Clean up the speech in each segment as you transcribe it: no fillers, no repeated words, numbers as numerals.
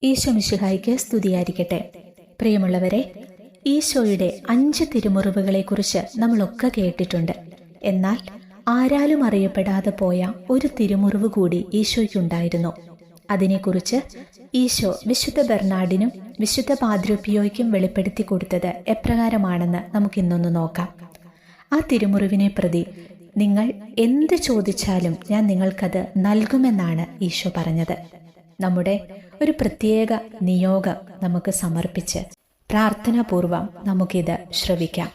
ഈശോ മിശിഹായ്ക്ക് സ്തുതിയായിരിക്കട്ടെ. പ്രിയമുള്ളവരെ, ഈശോയുടെ 5 തിരുമുറിവുകളെക്കുറിച്ച് നമ്മളൊക്കെ കേട്ടിട്ടുണ്ട്. എന്നാൽ ആരാലും അറിയപ്പെടാതെ പോയ ഒരു തിരുമുറിവ് കൂടി ഈശോയ്ക്കുണ്ടായിരുന്നു. അതിനെക്കുറിച്ച് ഈശോ വിശുദ്ധ ബെർണാഡിനും വിശുദ്ധ പാദ്രോപ്പിയോയ്ക്കും വെളിപ്പെടുത്തി കൊടുത്തത് എപ്രകാരമാണെന്ന് നമുക്കിന്നൊന്ന് നോക്കാം. ആ തിരുമുറിവിനെ പ്രതി നിങ്ങൾ എന്ത് ചോദിച്ചാലും ഞാൻ നിങ്ങൾക്കത് നൽകുമെന്നാണ് ഈശോ പറഞ്ഞത്. നമ്മുടെ ഒരു പ്രത്യേക നിയോഗം നമുക്ക് സമർപ്പിച്ച് പ്രാർത്ഥനാപൂർവം നമുക്കിത് ശ്രവിക്കാം.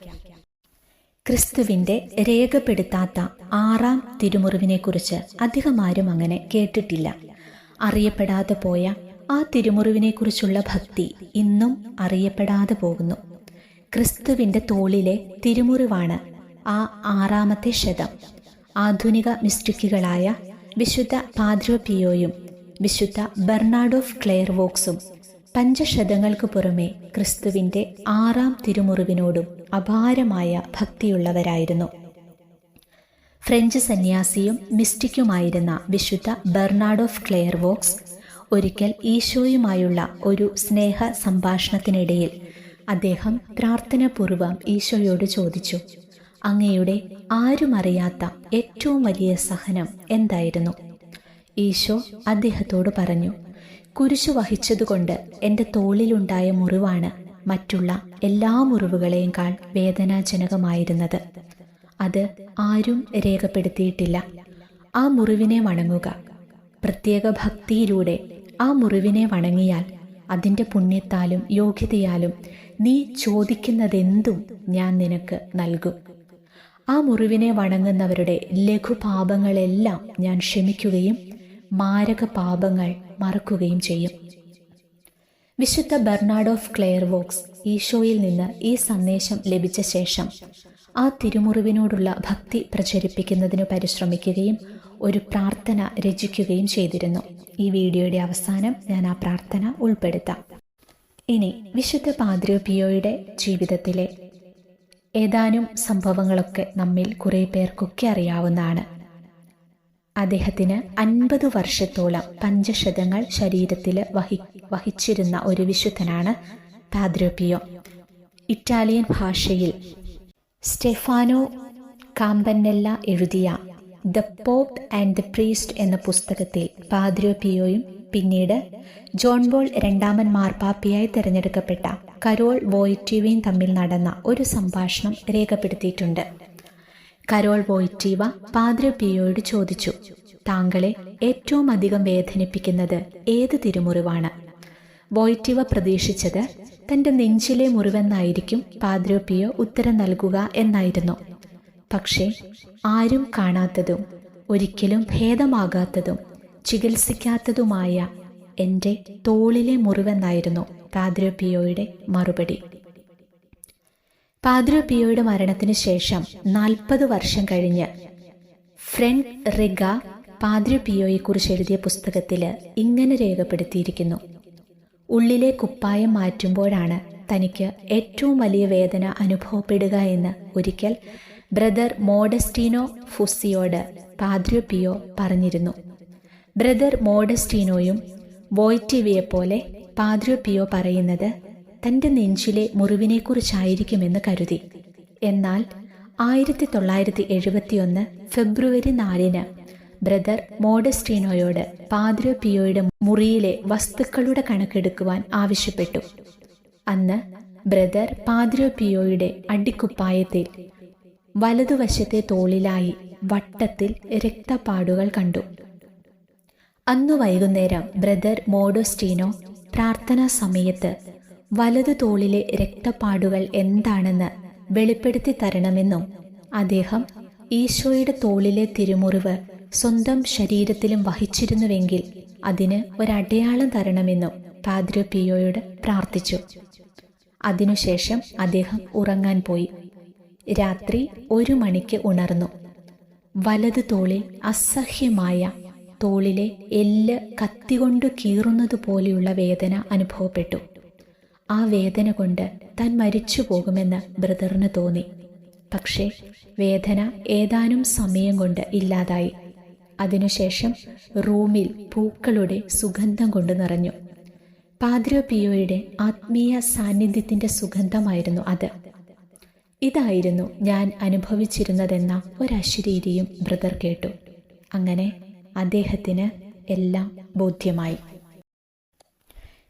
ക്രിസ്തുവിൻ്റെ രേഖപ്പെടുത്താത്ത 6-ാം തിരുമുറിവിനെക്കുറിച്ച് അധികമാരും അങ്ങനെ കേട്ടിട്ടില്ല. അറിയപ്പെടാതെ പോയ ആ തിരുമുറിവിനെക്കുറിച്ചുള്ള ഭക്തി ഇന്നും അറിയപ്പെടാതെ പോകുന്നു. ക്രിസ്തുവിൻ്റെ തോളിലെ തിരുമുറിവാണ് ആ 6-ാമത്തെ ശതം. ആധുനിക മിസ്റ്റിക്കുകളായ വിശുദ്ധ പാദ്രോപ്പിയോയും വിശുദ്ധ ബെർണാഡ് ഓഫ് ക്ലെയർവോക്സും 5 ശതങ്ങൾക്ക് പുറമെ ക്രിസ്തുവിൻ്റെ 6-ാം തിരുമുറിവിനോടും അപാരമായ ഭക്തിയുള്ളവരായിരുന്നു. ഫ്രഞ്ച് സന്യാസിയും മിസ്റ്റിക്കുമായിരുന്ന വിശുദ്ധ ബെർണാഡ് ഓഫ് ക്ലെയർവോക്സ് ഒരിക്കൽ ഈശോയുമായുള്ള ഒരു സ്നേഹ സംഭാഷണത്തിനിടയിൽ അദ്ദേഹം പ്രാർത്ഥനാപൂർവം ഈശോയോട് ചോദിച്ചു, അങ്ങയുടെ ആരും അറിയാത്ത ഏറ്റവും വലിയ സഹനം എന്തായിരുന്നു? ഈശോ അദ്ദേഹത്തോട് പറഞ്ഞു, കുരിശു വഹിച്ചതുകൊണ്ട് എൻ്റെ തോളിലുണ്ടായ മുറിവാണ് മറ്റുള്ള എല്ലാ മുറിവുകളെക്കാൾ വേദനാജനകമായിരുന്നത്. അത് ആരും രേഖപ്പെടുത്തിയിട്ടില്ല. ആ മുറിവിനെ വണങ്ങുക. പ്രത്യേക ഭക്തിയിലൂടെ ആ മുറിവിനെ വണങ്ങിയാൽ അതിൻ്റെ പുണ്യത്താലും യോഗ്യതയാലും നീ ചോദിക്കുന്നതെന്തും ഞാൻ നിനക്ക് നൽകും. ആ മുറിവിനെ വണങ്ങുന്നവരുടെ ലഘുപാപങ്ങളെല്ലാം ഞാൻ ക്ഷമിക്കുകയും മാരക പാപങ്ങൾ മറക്കുകയും ചെയ്യും. വിശുദ്ധ ബെർണാഡ് ഓഫ് ക്ലെയർവോക്സ് ഈശോയിൽ നിന്ന് ഈ സന്ദേശം ലഭിച്ച ശേഷം ആ തിരുമുറിവിനോടുള്ള ഭക്തി പ്രചരിപ്പിക്കുന്നതിന് പരിശ്രമിക്കുകയും ഒരു പ്രാർത്ഥന രചിക്കുകയും ചെയ്തിരുന്നു. ഈ വീഡിയോയുടെ അവസാനം ഞാൻ ആ പ്രാർത്ഥന ഉൾപ്പെടുത്താം. ഇനി വിശുദ്ധ പാദ്രോപ്പിയോയുടെ ജീവിതത്തിലെ ഏതാനും സംഭവങ്ങളൊക്കെ നമ്മിൽ കുറേ പേർക്കൊക്കെ അറിയാവുന്നതാണ്. അദ്ദേഹത്തിന് 50 വർഷത്തോളം പഞ്ചശതങ്ങൾ ശരീരത്തിൽ വഹിച്ചിരുന്ന ഒരു വിശുദ്ധനാണ് പാദ്രോപ്പിയോ. ഇറ്റാലിയൻ ഭാഷയിൽ സ്റ്റെഫാനോ കാമ്പനെല്ല എഴുതിയ the pope and the priest എന്ന പുസ്തകത്തിൽ പാദ്രോപ്പിയോയും പിന്നീട് ജോൺ പോൾ 2 മാർപ്പാപ്പയായി തിരഞ്ഞെടുക്കപ്പെട്ട കരോൾ വോയ്റ്റീവയും തമ്മിൽ നടന്ന ഒരു സംഭാഷണം രേഖപ്പെടുത്തിയിട്ടുണ്ട്. കരോൾ വോയ്റ്റീവ പാദ്രോപ്പിയോയോട് ചോദിച്ചു, താങ്കളെ ഏറ്റവും അധികം വേദനിപ്പിക്കുന്നത് ഏത് തിരുമുറിവാണ്? വോയ്റ്റീവ പ്രതീക്ഷിച്ചത് തൻ്റെ നെഞ്ചിലെ മുറിവെന്നായിരിക്കും പാദ്രോപ്പിയോ ഉത്തരം നൽകുക എന്നായിരുന്നു. പക്ഷേ ആരും കാണാത്തതും ഒരിക്കലും ഭേദമാകാത്തതും ചികിത്സിക്കാത്തതുമായ എൻ്റെ തോളിലെ മുറിവെന്നായിരുന്നു പാദ്രോപ്പിയോയുടെ മറുപടി. പാദ്രോപ്പിയോയുടെ മരണത്തിന് ശേഷം 40 വർഷം കഴിഞ്ഞ് ഫ്രെഡ് റിഗ പാദ്രോപ്പിയോയെക്കുറിച്ച് എഴുതിയ പുസ്തകത്തിൽ ഇങ്ങനെ രേഖപ്പെടുത്തിയിരിക്കുന്നു, ഉള്ളിലെ കുപ്പായം മാറ്റുമ്പോഴാണ് തനിക്ക് ഏറ്റവും വലിയ വേദന അനുഭവപ്പെടുക എന്ന് ഒരിക്കൽ ബ്രദർ മോഡസ്റ്റീനോ ഫുസ്സിയോട് പാദ്രോപ്പിയോ പറഞ്ഞിരുന്നു. ബ്രദർ മോഡസ്റ്റീനോയും വോയ്റ്റീവയെപ്പോലെ പാദ്രോപ്പിയോ പറയുന്നത് തൻ്റെ നെഞ്ചിലെ മുറിവിനെക്കുറിച്ചായിരിക്കുമെന്ന് കരുതി. എന്നാൽ 1971 ഫെബ്രുവരി 4 ബ്രദർ മോഡസ്റ്റീനോയോട് പാദ്രോപ്പിയോയുടെ മുറിയിലെ വസ്തുക്കളുടെ കണക്കെടുക്കുവാൻ ആവശ്യപ്പെട്ടു. അന്ന് ബ്രദർ പാദ്രോപ്പിയോയുടെ അടിക്കുപ്പായത്തിൽ വലതുവശത്തെ തോളിലായി വട്ടത്തിൽ രക്തപ്പാടുകൾ കണ്ടു. അന്നു വൈകുന്നേരം ബ്രദർ മോഡസ്റ്റീനോ പ്രാർത്ഥനാ സമയത്ത് വലതു തോളിലെ രക്തപ്പാടുകൾ എന്താണെന്ന് വെളിപ്പെടുത്തി തരണമെന്നും അദ്ദേഹം ഈശോയുടെ തോളിലെ തിരുമുറിവ് സ്വന്തം ശരീരത്തിലും വഹിച്ചിരുന്നുവെങ്കിൽ അതിന് ഒരടയാളം തരണമെന്നും പാദ്രോപ്പിയോയോട് പ്രാർത്ഥിച്ചു. അതിനുശേഷം അദ്ദേഹം ഉറങ്ങാൻ പോയി. രാത്രി 1 മണിക്ക് ഉണർന്നു. വലതു തോളിൽ അസഹ്യമായ തോളിലെ എല്ല് കത്തികൊണ്ടു കീറുന്നതുപോലെയുള്ള വേദന അനുഭവപ്പെട്ടു. ആ വേദന കൊണ്ട് താൻ മരിച്ചു പോകുമെന്ന് ബ്രദറിന് തോന്നി. പക്ഷേ വേദന ഏതാനും സമയം കൊണ്ട് ഇല്ലാതായി. അതിനുശേഷം റൂമിൽ പൂക്കളുടെ സുഗന്ധം കൊണ്ട് നിറഞ്ഞു. പാദ്രോ പിയോയുടെ ആത്മീയ സാന്നിധ്യത്തിൻ്റെ സുഗന്ധമായിരുന്നു അത്. ഇതായിരുന്നു ഞാൻ അനുഭവിച്ചിരുന്നതെന്ന ഒരശരീരിയും ബ്രദർ കേട്ടു. അങ്ങനെ അദ്ദേഹത്തിന് എല്ലാം ബോധ്യമായി.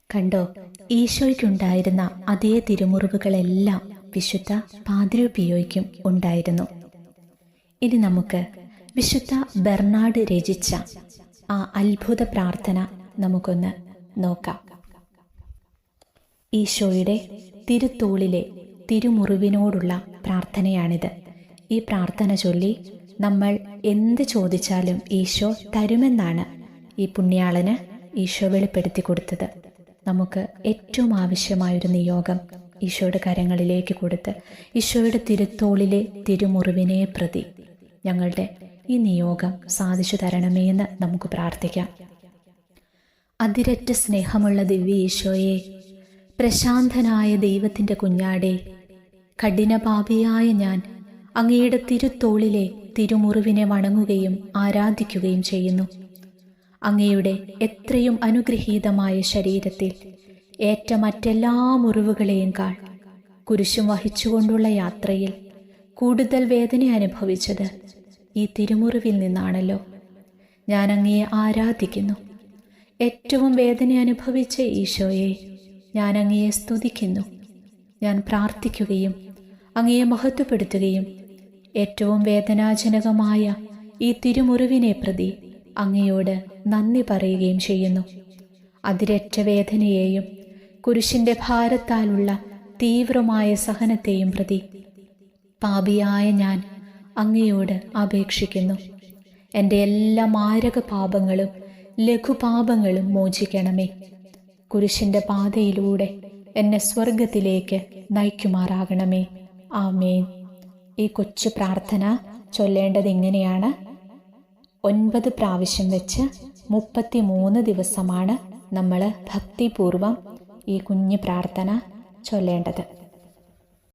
കണ്ടോ, ഈശോയ്ക്കുണ്ടായിരുന്ന അതേ തിരുമുറിവുകളെല്ലാം വിശുദ്ധ പാദ്രോ പിയോയ്ക്കും ഉണ്ടായിരുന്നു. ഇനി നമുക്ക് വിശുദ്ധ ബെർണാഡ് രചിച്ച ആ അത്ഭുത പ്രാർത്ഥന നമുക്കൊന്ന് നോക്കാം. ഈശോയുടെ തിരുത്തോളിലെ തിരുമുറിവിനോടുള്ള പ്രാർത്ഥനയാണിത്. ഈ പ്രാർത്ഥന ചൊല്ലി നമ്മൾ എന്ത് ചോദിച്ചാലും ഈശോ തരുമെന്നാണ് ഈ പുണ്യാളന് ഈശോ വെളിപ്പെടുത്തി കൊടുത്തത്. നമുക്ക് ഏറ്റവും ആവശ്യമായൊരു നിയോഗം ഈശോയുടെ കരങ്ങളിലേക്ക് കൊടുത്ത് ഈശോയുടെ തിരുത്തോളിലെ തിരുമുറിവിനെ പ്രതി ഞങ്ങളുടെ ഈ നിയോഗം സാധിച്ചു തരണമേ എന്ന് നമുക്ക് പ്രാർത്ഥിക്കാം. അതിരറ്റ സ്നേഹമുള്ള ദിവ്യ ഈശോയെ, പ്രശാന്തനായ ദൈവത്തിൻ്റെ കുഞ്ഞാടേ, കഠിനപാപിയായ ഞാൻ അങ്ങയുടെ തിരുത്തോളിലെ തിരുമുറിവിനെ വണങ്ങുകയും ആരാധിക്കുകയും ചെയ്യുന്നു. അങ്ങയുടെ എത്രയും അനുഗ്രഹീതമായ ശരീരത്തിൽ ഏറ്റ മറ്റെല്ലാ മുറിവുകളെയും കാൾ കുരിശും വഹിച്ചുകൊണ്ടുള്ള യാത്രയിൽ കൂടുതൽ വേദന അനുഭവിച്ചത് ഈ തിരുമുറിവിൽ നിന്നാണല്ലോ. ഞാൻ അങ്ങയെ ആരാധിക്കുന്നു. ഏറ്റവും വേദന അനുഭവിച്ച ഈശോയെ, ഞാൻ അങ്ങയെ സ്തുതിക്കുന്നു. ഞാൻ പ്രാർത്ഥിക്കുകയും അങ്ങയെ മഹത്വപ്പെടുത്തുകയും ഏറ്റവും വേദനാജനകമായ ഈ തിരുമുറിവിനെ പ്രതി അങ്ങയോട് നന്ദി പറയുകയും ചെയ്യുന്നു. അതിരറ്റ വേദനയെയും കുരിശിൻ്റെ ഭാരത്താലുള്ള തീവ്രമായ സഹനത്തെയും പ്രതി പാപിയായ ഞാൻ അങ്ങയോട് അപേക്ഷിക്കുന്നു. എൻ്റെ എല്ലാ മാരക പാപങ്ങളും ലഘുപാപങ്ങളും മോചിക്കണമേ. കുരിശിൻ്റെ പാതയിലൂടെ എന്നെ സ്വർഗത്തിലേക്ക് നയിക്കുമാറാകണമേ. ആമേൻ. ഈ കൊച്ചു പ്രാർത്ഥന ചൊല്ലേണ്ടത് ഇങ്ങനെയാണ്. 9 പ്രാവശ്യം വെച്ച് 33 ദിവസമാണ് നമ്മൾ ഭക്തിപൂർവം ഈ കുഞ്ഞു പ്രാർത്ഥന ചൊല്ലേണ്ടത്.